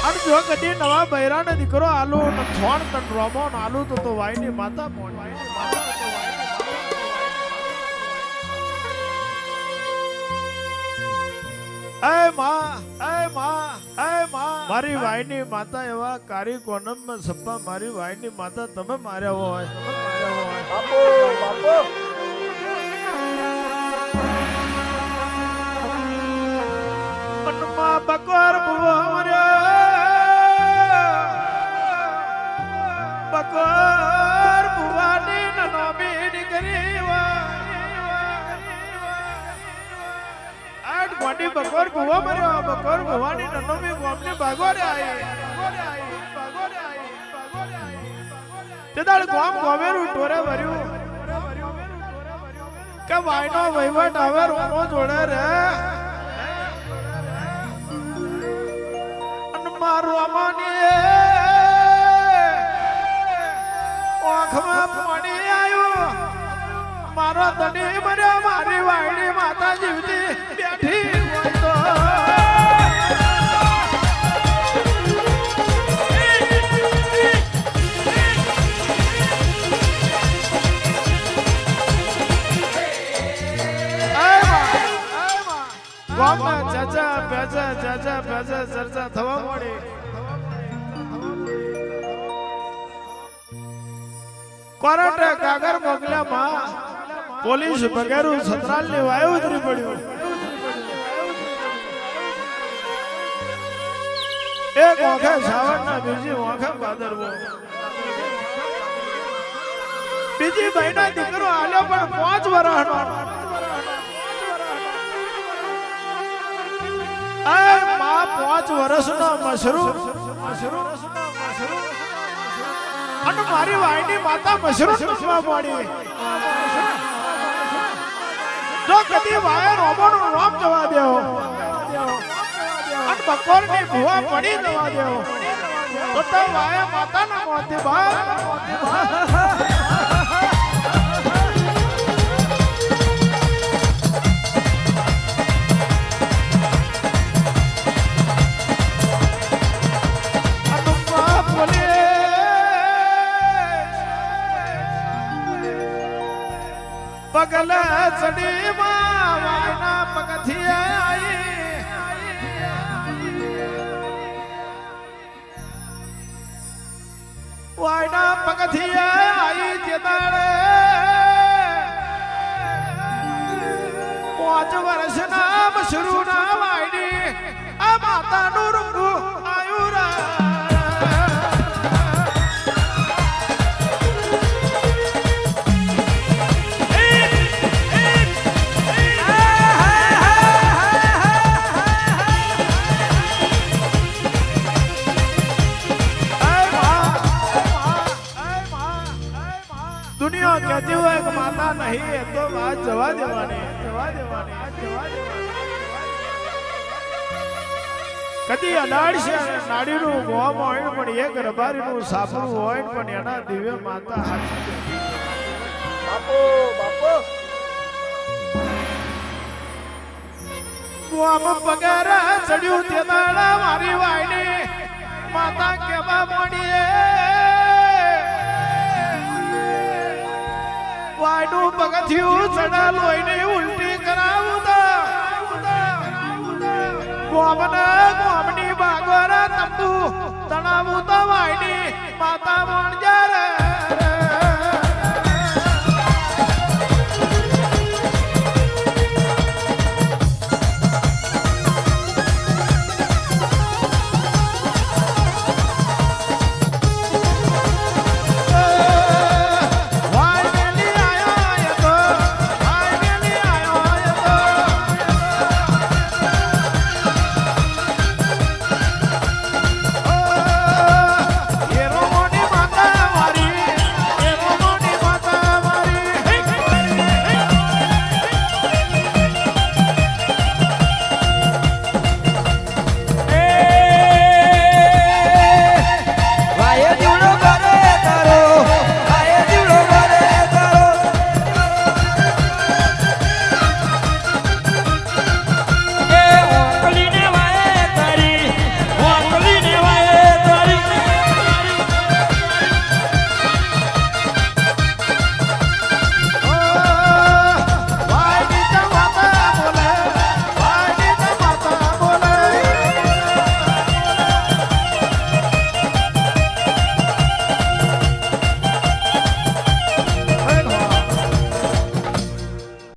અને જો કદી નવા બૈરાને દીકરો આલુ ને થોણ તન રોમો ને આલુ તો વાયની માતા મોણ વાયની માતા તો વાયની માતા મારી વાયની માતા એવા કારી કોનમ માં સપ્પા મારી વાયની માતા તમે માર્યા હોય બાપો બાપો મનમાં બકોર ભુવા મર્યા બકોર ભુવાની નનોમી દીકરી આઠ ગોડી બકોર ભુવા મર્યો બકોર ભુવાની નનોમી ગોમને ભાગોરે આઈ તે દાળ ગોમ ગોમેરું ટોરે ભર્યું કે વાયનો વહીવટ હવે રોનો જોડે રે મારું અમાની આંખમાં પાણી આવ્યું મારો ધણી મર્યો મારી વાયડી માતા જીવતી બેઠી હોય તો ગામમાં ચાચા પેચા ચર્ચા થવા મળી કોર્ટે કાગર મોકલ્યામાં પોલીસ બગેરું સતરાલની વાયુ ઉતરી પડ્યું એક ઓખે સાવરના બીજી ઓખે ભાદરવો બીજી ભાઈના દીકરો આલ્યો પણ 5 વર્ષનો માં 5 વર્ષનો મશરૂમ અને મારી વાયની માતા મશરૂમ માં પડી જો કદી વાય રોમોનું નામ જવા દેવો અને બકોરની ભુવા પડી જવા દેવો તો વાય માતાના મોતી બહાર પગલા ચડી વાયના પગથિયા આઈ વાયના પગથિયા આઈ તે દાડે 5 વર્ષના મશરૂના વાયની આ માતાનું રૂપું આયુરા દુનિયા કહેતી હોય કે માતા નહીં એ તો વાત જવા દેવાની કદી અનાળશે નાડીનું ગોમ હોય પણ એક રબારીનું સાપરું હોય પણ એના દિવ્ય માતા હાચી બાપો બાપો ગોમ પગારા ચડ્યું તે દાડા મારી વાયની માતા કેવા મોડીએ વાયનું પગથિયું ચડા લોહીને ઉલટી કરાવું ગોમની બાગોરા તંબુ તણાવું તો વાયની માતા મોણ જ્યારે